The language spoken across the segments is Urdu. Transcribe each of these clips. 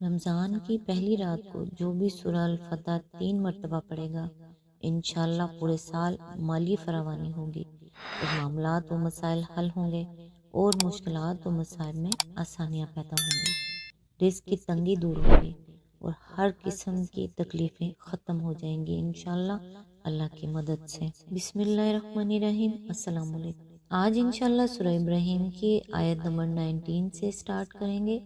رمضان کی پہلی رات کو جو بھی سورہ الفتح 3 مرتبہ پڑھے گا، انشاءاللہ پورے سال مالی فراوانی ہوگی اور معاملات و مسائل حل ہوں گے اور مشکلات و مصائب میں آسانیاں پیدا ہوں گی، رزق کی تنگی دور ہوگی اور ہر قسم کی تکلیفیں ختم ہو جائیں گی انشاءاللہ اللہ کی مدد سے۔ بسم اللہ الرحمن الرحیم۔ السلام علیکم۔ آج انشاءاللہ سورہ ابراہیم کی آیت نمبر 19 سے سٹارٹ کریں گے۔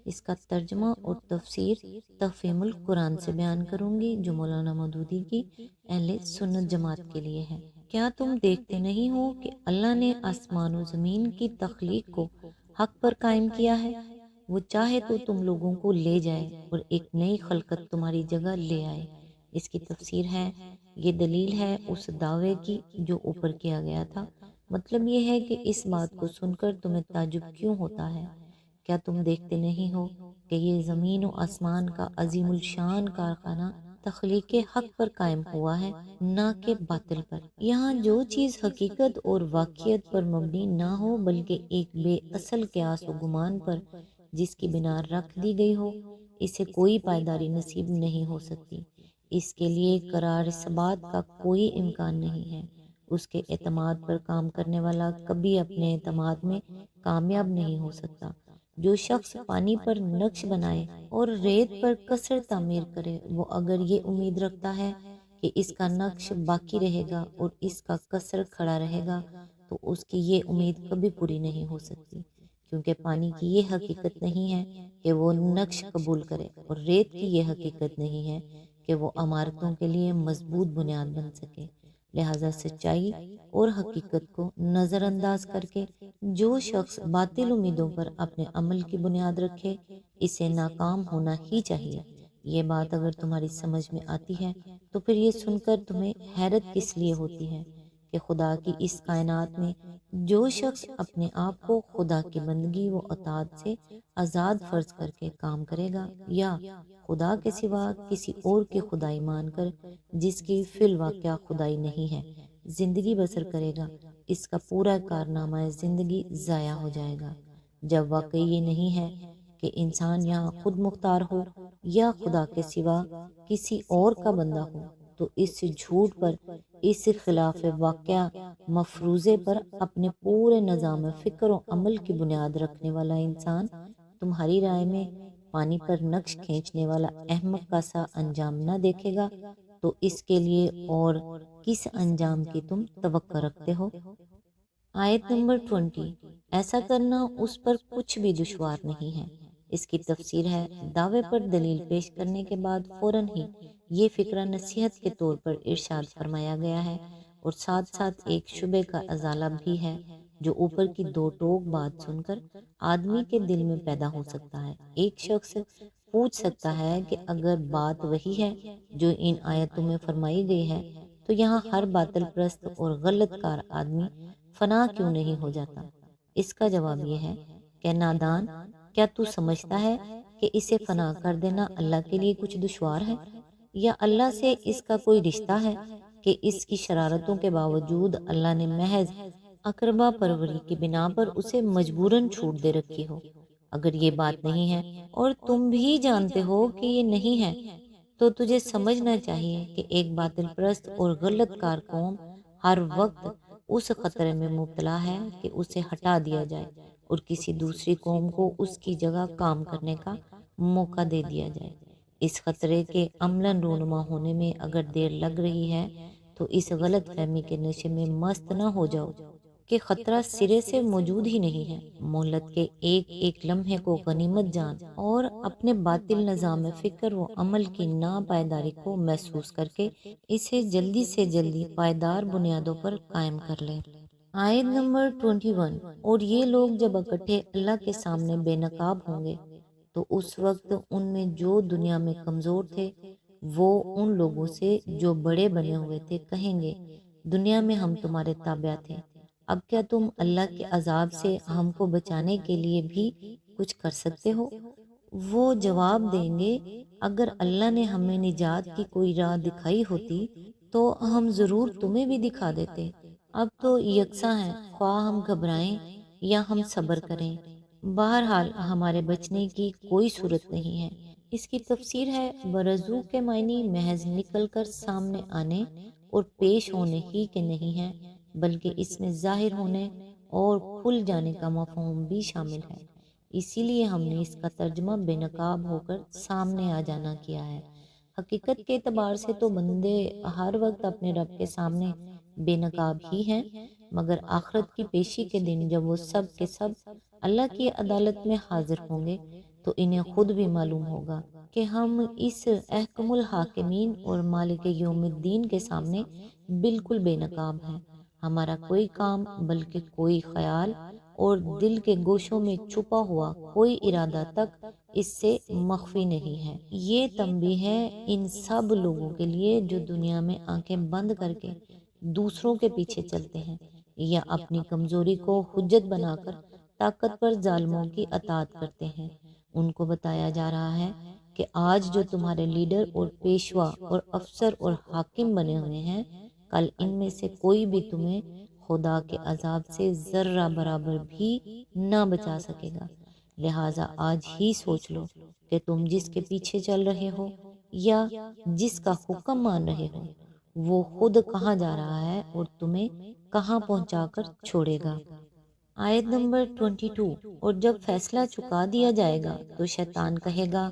اس کا ترجمہ اور تفسیر تفہیم القرآن سے بیان کروں گی جو مولانا مودودی کی اہل سنت جماعت کے لیے ہے۔ کیا تم دیکھتے نہیں ہو کہ اللہ نے آسمان و زمین کی تخلیق کو حق پر قائم کیا ہے؟ وہ چاہے تو تم لوگوں کو لے جائے اور ایک نئی خلقت تمہاری جگہ لے آئے۔ اس کی تفسیر ہے، یہ دلیل ہے اس دعوے کی جو اوپر کیا گیا تھا۔ مطلب یہ ہے کہ اس بات کو سن کر تمہیں تعجب کیوں ہوتا ہے؟ کیا تم دیکھتے نہیں ہو کہ یہ زمین و آسمان کا عظیم الشان کارخانہ تخلیق حق پر قائم ہوا ہے، نہ کہ باطل پر۔ یہاں جو چیز حقیقت اور واقعیت پر مبنی نہ ہو بلکہ ایک بے اصل قیاس و گمان پر جس کی بنا رکھ دی گئی ہو، اسے کوئی پائیداری نصیب نہیں ہو سکتی۔ اس کے لیے قرار ثبات کا کوئی امکان نہیں ہے۔ اس کے اعتماد پر کام کرنے والا کبھی اپنے اعتماد میں کامیاب نہیں ہو سکتا۔ جو شخص پانی پر نقش بنائے اور ریت پر کثر تعمیر کرے، وہ اگر یہ امید رکھتا ہے کہ اس کا نقش باقی رہے گا اور اس کا کثر کھڑا رہے گا تو اس کی یہ امید کبھی پوری نہیں ہو سکتی، کیونکہ پانی کی یہ حقیقت نہیں ہے کہ وہ نقش قبول کرے اور ریت کی یہ حقیقت نہیں ہے کہ وہ عمارتوں کے لیے مضبوط بنیاد بن سکے۔ لہذا سچائی اور حقیقت کو نظر انداز کر کے جو شخص باطل امیدوں پر اپنے عمل کی بنیاد رکھے، اسے ناکام ہونا ہی چاہیے۔ یہ بات اگر تمہاری سمجھ میں آتی ہے تو پھر یہ سن کر تمہیں حیرت کس لیے ہوتی ہے کہ خدا کی اس کائنات میں جو شخص اپنے آپ کو خدا کی بندگی و اطاعت سے آزاد فرض کر کے کام کرے گا یا خدا کے سوا کسی اور کی خدائی مان کر جس کی فی الواقع خدائی نہیں ہے زندگی بسر کرے گا، اس کا پورا کارنامہ زندگی ضائع ہو جائے گا۔ جب واقعی یہ نہیں ہے کہ انسان یہاں خود مختار ہو یا خدا کے سوا کسی اور کا بندہ ہو، تو اس جھوٹ پر، اس خلاف واقعہ مفروضے پر اپنے پورے نظام فکر و عمل کی بنیاد رکھنے والا انسان تمہاری رائے میں پانی پر نقش کھینچنے والا احمق کا سا انجام نہ دیکھے گا تو اس کے لیے اور کس انجام کی تم توقع رکھتے ہو؟ آیت نمبر 20۔ ایسا کرنا اس پر کچھ بھی دشوار نہیں ہے۔ اس کی تفسیر ہے، دعوے پر دلیل پیش کرنے کے بعد فوراً ہی یہ فکرہ نصیحت کے طور پر ارشاد فرمایا گیا ہے اور ساتھ ساتھ ایک شبے کا ازالہ بھی ہے جو اوپر کی دو ٹوک بات سن کر آدمی کے دل میں پیدا ہو سکتا ہے۔ ایک شخص پوچھ سکتا ہے کہ اگر بات وہی ہے جو ان آیتوں میں فرمائی گئی ہے تو یہاں ہر باطل پرست اور غلط کار آدمی فنا کیوں نہیں ہو جاتا؟ اس کا جواب یہ ہے کہ نادان، کیا تو سمجھتا ہے کہ اسے فنا کر دینا اللہ کے لیے کچھ دشوار ہے، یا اللہ سے اس کا کوئی رشتہ ہے کہ اس کی شرارتوں کے باوجود اللہ نے محض اقربا پروری کی بنا پر اسے مجبوراً چھوٹ دے رکھی ہو؟ اگر یہ بات نہیں ہے اور تم بھی جانتے ہو کہ یہ نہیں ہے تو تجھے سمجھنا چاہیے کہ ایک باطل پرست اور غلط کار قوم ہر وقت اس خطرے میں مبتلا ہے کہ اسے ہٹا دیا جائے اور کسی دوسری قوم کو اس کی جگہ کام کرنے کا موقع دے دیا جائے۔ اس خطرے کے عملاً رونما ہونے میں اگر دیر لگ رہی ہے تو اس غلط فہمی کے نشے میں مست نہ ہو جاؤ کہ خطرہ سرے سے موجود ہی نہیں ہے۔ مہلت کے ایک ایک لمحے کو غنیمت جان اور اپنے باطل نظام فکر و عمل کی ناپائیداری کو محسوس کر کے اسے جلدی سے جلدی پائیدار بنیادوں پر قائم کر لے۔ آیت نمبر 21۔ اور یہ لوگ جب اکٹھے اللہ کے سامنے بے نقاب ہوں گے تو اس وقت ان میں جو دنیا میں کمزور تھے وہ ان لوگوں سے جو بڑے بنے ہوئے تھے کہیں گے، دنیا میں ہم تمہارے تابع تھے، اب کیا تم اللہ کے عذاب سے ہم کو بچانے کے لیے بھی کچھ کر سکتے ہو؟ وہ جواب دیں گے، اگر اللہ نے ہمیں نجات کی کوئی راہ دکھائی ہوتی تو ہم ضرور تمہیں بھی دکھا دیتے۔ اب تو یکساں ہیں، خواہ ہم گھبرائیں یا ہم صبر کریں، بہرحال ہمارے بچنے کی کوئی صورت نہیں ہے۔ اس کی تفسیر ہے برزو کے معنی محض نکل کر سامنے آنے اور پیش ہونے ہی کے نہیں ہیں، بلکہ اس میں ظاہر ہونے اور کھل جانے کا مفہوم بھی شامل ہے۔ اسی لیے ہم نے اس کا ترجمہ بے نقاب ہو کر سامنے آ جانا کیا ہے۔ حقیقت کے اعتبار سے تو بندے ہر وقت اپنے رب کے سامنے بے نقاب ہی ہیں، مگر آخرت کی پیشی کے دن جب وہ سب کے سب اللہ کی عدالت میں حاضر ہوں گے تو انہیں خود بھی معلوم ہوگا کہ ہم اس احکم الحاکمین اور مالک یوم الدین کے سامنے بالکل بے نقاب ہیں۔ ہمارا کوئی کام بلکہ کوئی خیال اور دل کے گوشوں میں چھپا ہوا کوئی ارادہ تک اس سے مخفی نہیں ہے۔ یہ تنبیہ ہے ان سب لوگوں کے لیے جو دنیا میں آنکھیں بند کر کے دوسروں کے پیچھے چلتے ہیں یا اپنی کمزوری کو حجت بنا کر طاقتور ظالموں کی اطاعت کرتے ہیں۔ ان کو بتایا جا رہا ہے کہ آج جو تمہارے لیڈر اور پیشوا اور افسر اور حاکم بنے ہوئے ہیں، کل ان میں سے کوئی بھی تمہیں خدا کے عذاب سے ذرہ برابر بھی نہ بچا سکے گا۔ لہٰذا آج ہی سوچ لو کہ تم جس کے پیچھے چل رہے ہو یا جس کا حکم مان رہے ہو، وہ خود کہاں جا رہا ہے اور تمہیں کہاں پہنچا کر چھوڑے گا۔ آیت نمبر 22۔ اور جب فیصلہ چکا دیا جائے گا تو شیطان کہے گا،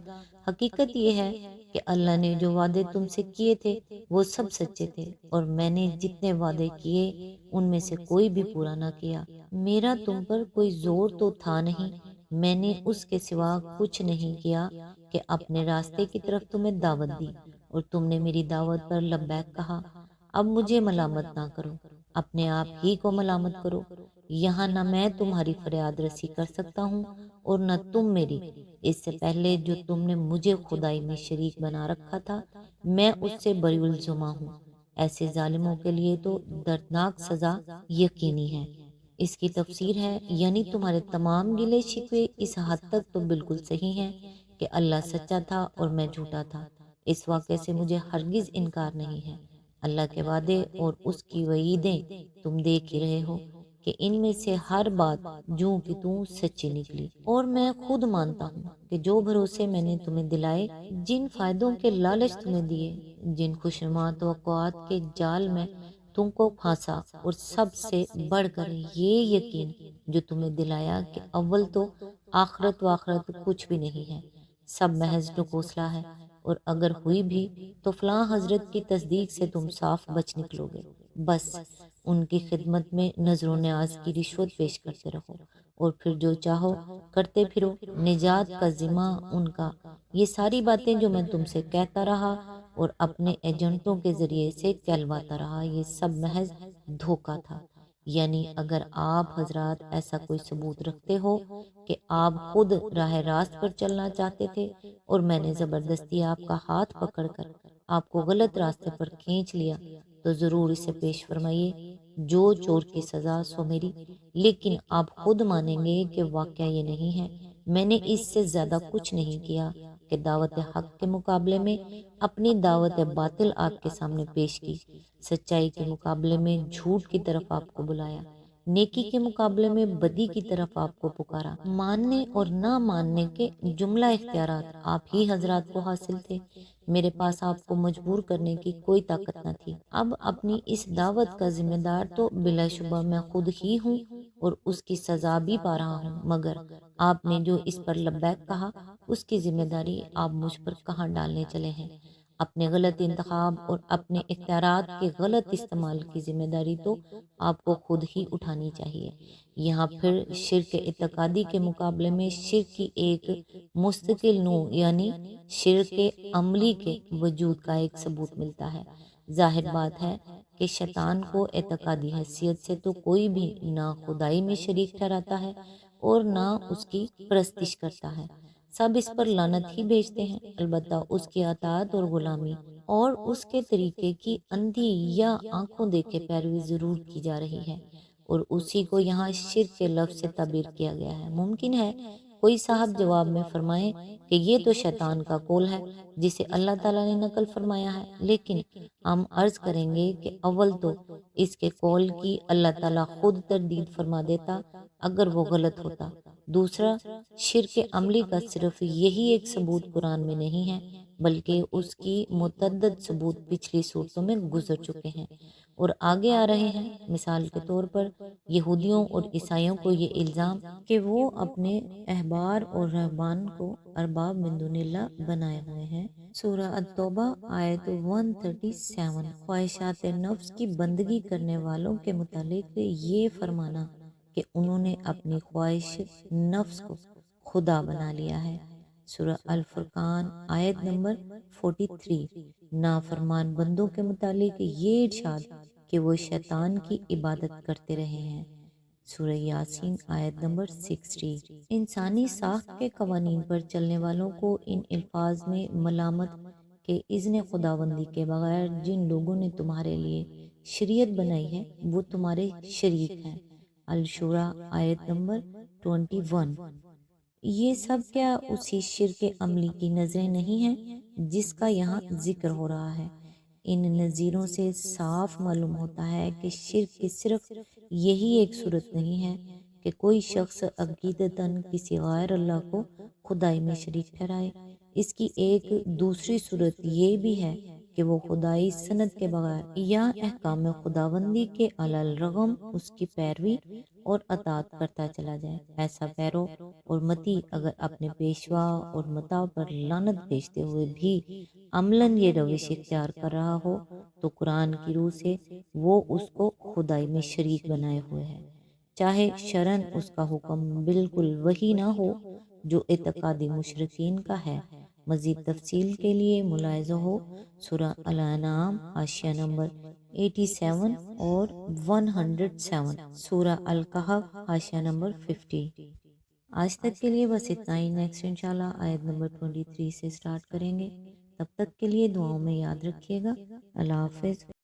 حقیقت یہ ہے کہ اللہ نے جو وعدے تم سے کیے تھے وہ سب سچے تھے، اور میں نے جتنے وعدے کیے ان میں سے کوئی بھی پورا نہ کیا۔ میرا تم پر کوئی زور تو تھا نہیں، میں نے اس کے سوا کچھ نہیں کیا کہ اپنے راستے کی طرف تمہیں دعوت دی، اور تم نے میری دعوت پر لبیک کہا۔ اب مجھے ملامت نہ کرو، اپنے آپ ہی کو ملامت کرو۔ یہاں نہ میں تمہاری فریاد رسی کر سکتا ہوں اور نہ تم میری۔ اس سے پہلے جو تم نے مجھے خدائی میں شریک بنا رکھا تھا، میں اس سے بری الزما ہوں۔ ایسے ظالموں کے لیے تو دردناک سزا یقینی ہے۔ اس کی تفسیر ہے یعنی تمہارے تمام گلے شکوے اس حد تک تو بالکل صحیح ہیں کہ اللہ سچا تھا اور میں جھوٹا تھا۔ اس واقعے سے مجھے ہرگز انکار نہیں ہے۔ اللہ کے وعدے اور اس کی وعیدیں تم دیکھ ہی رہے ہو کہ ان میں سے ہر بات جوں کی توں سچی نکلی، اور میں خود مانتا ہوں کہ جو بھروسے میں نے تمہیں دلائے، جن فائدوں کے لالچ تمہیں دیے، جن خوشنما توقعات کے جال میں تم کو پھانسا، اور سب سے بڑھ کر یہ یقین جو تمہیں دلایا کہ اول تو آخرت و آخرت کچھ بھی نہیں ہے، سب محض ڈکوسلا ہے، اور اگر ہوئی بھی تو فلاں حضرت کی تصدیق سے تم صاف بچ نکلو گے۔ بس ان کی خدمت میں نظر و نیاز کی رشوت پیش کرتے رہو، اور پھر جو چاہو کرتے پھرو، نجات کا ذمہ ان کا۔ یہ ساری باتیں جو میں تم سے کہتا رہا اور اپنے ایجنٹوں کے ذریعے سے کہلواتا رہا، یہ سب محض دھوکہ تھا۔ یعنی اگر آپ حضرات ایسا کوئی ثبوت رکھتے ہو کہ آپ خود راہ راست پر چلنا چاہتے تھے اور میں نے زبردستی آپ کا ہاتھ پکڑ کر آپ کو غلط راستے پر کھینچ لیا، تو ضرور اسے پیش فرمائیے، جو چور کی سزا سو میری۔ لیکن آپ خود مانیں گے کہ واقعہ یہ نہیں ہے، میں نے اس سے زیادہ کچھ نہیں کیا کہ دعوت حق کے مقابلے میں اپنی دعوت باطل آپ کے سامنے پیش کی، سچائی کے مقابلے میں جھوٹ کی طرف آپ کو بلایا، نیکی کے مقابلے میں بدی کی طرف آپ کو پکارا۔ ماننے اور نہ ماننے کے جملہ اختیارات آپ ہی حضرات کو حاصل تھے، میرے پاس آپ کو مجبور کرنے کی کوئی طاقت نہ تھی۔ اب اپنی اس دعوت کا ذمہ دار تو بلا شبہ میں خود ہی ہوں اور اس کی سزا بھی پا رہا ہوں، مگر آپ نے جو اس پر لبیک کہا، اس کی ذمہ داری آپ مجھ پر کہاں ڈالنے چلے ہیں؟ اپنے غلط انتخاب اور اپنے اختیارات کے غلط استعمال کی ذمہ داری تو آپ کو خود ہی اٹھانی چاہیے۔ یہاں پھر شرک اعتقادی کے مقابلے میں شرک کی ایک مستقل نوع یعنی شرک عملی کے وجود کا ایک ثبوت ملتا ہے۔ ظاہر بات ہے کہ شیطان کو اعتقادی حیثیت سے تو کوئی بھی نہ خدائی میں شریک ٹھہراتا ہے اور نہ اس کی پرستش کرتا ہے، سب اس پر لعنت ہی بھیجتے ہیں۔ البتہ اس کی اطاعت اور غلامی اور اس کے طریقے کی اندھی یا آنکھوں دیکھے پیروی ضرور کی جا رہی ہے، اور اسی کو یہاں شرک کے لفظ سے تعبیر کیا گیا ہے۔ ممکن ہے کوئی صاحب جواب میں فرمائے کہ یہ تو شیطان کا قول ہے جسے اللہ تعالیٰ نے نقل فرمایا ہے، لیکن ہم عرض کریں گے کہ اول تو اس کے قول کی اللہ تعالیٰ خود تردید فرما دیتا اگر وہ غلط ہوتا، دوسرا، شرک عملی کا صرف یہی ایک ثبوت قرآن میں نہیں ہے، بلکہ اس کی متعدد ثبوت پچھلی صورتوں میں گزر چکے ہیں اور آگے آ رہے ہیں۔ مثال کے طور پر یہودیوں اور عیسائیوں کو یہ الزام کہ وہ اپنے احبار اور رہبان کو ارباب من دون اللہ بنائے ہوئے ہیں۔ سورہ التوبہ آیت 137۔ خواہشات نفس کی بندگی کرنے والوں کے متعلق یہ فرمانا کہ انہوں نے اپنی خواہش نفس کو خدا بنا لیا ہے۔ سورہ الفرقان آیت نمبر 43۔ نافرمان بندوں کے متعلق یہ ارشاد کہ وہ شیطان کی عبادت کرتے رہے ہیں۔ سورہ یاسین آیت نمبر 60۔ انسانی ساخت کے قوانین پر چلنے والوں کو ان الفاظ میں ملامت کہ اذن خداوندی کے بغیر جن لوگوں نے تمہارے لیے شریعت بنائی ہے وہ تمہارے شریک ہیں۔ الشورى آیت نمبر 21۔ یہ سب کیا اسی شرک عملی کی نظریں نہیں ہیں جس کا یہاں ذکر ہو رہا ہے؟ ان نظیروں سے صاف معلوم ہوتا ہے کہ شرک کی صرف یہی ایک صورت نہیں ہے کہ کوئی شخص عقیدتاً کسی غیر اللہ کو خدائی میں شریک ٹھہرائے۔ اس کی ایک دوسری صورت یہ بھی ہے کہ وہ خدائی سند کے بغیر یا احکام خداوندی کے علی الرغم اس کی پیروی اور اطاعت کرتا چلا جائے۔ ایسا پیرو اور متی اگر اپنے پیشوا اور متا پر لعنت بھیجتے ہوئے بھی عملاً یہ روش اختیار کر رہا ہو تو قرآن کی روح سے وہ اس کو خدائی میں شریک بنائے ہوئے ہے، چاہے شرعاً اس کا حکم بالکل وہی نہ ہو جو اعتقادی مشرکین کا ہے۔ مزید تفصیل کے لیے ملاحظہ ہو سورہ الانعام حاشیہ نمبر 87 اور 107، سورہ الکہف حاشیہ نمبر 50۔ آج تک کے لیے بس اتنا ہی۔ نیکسٹ انشاءاللہ آیت نمبر 23 سے سٹارٹ کریں گے۔ تب تک کے لیے دعاؤں میں یاد رکھیے گا۔ اللہ حافظ۔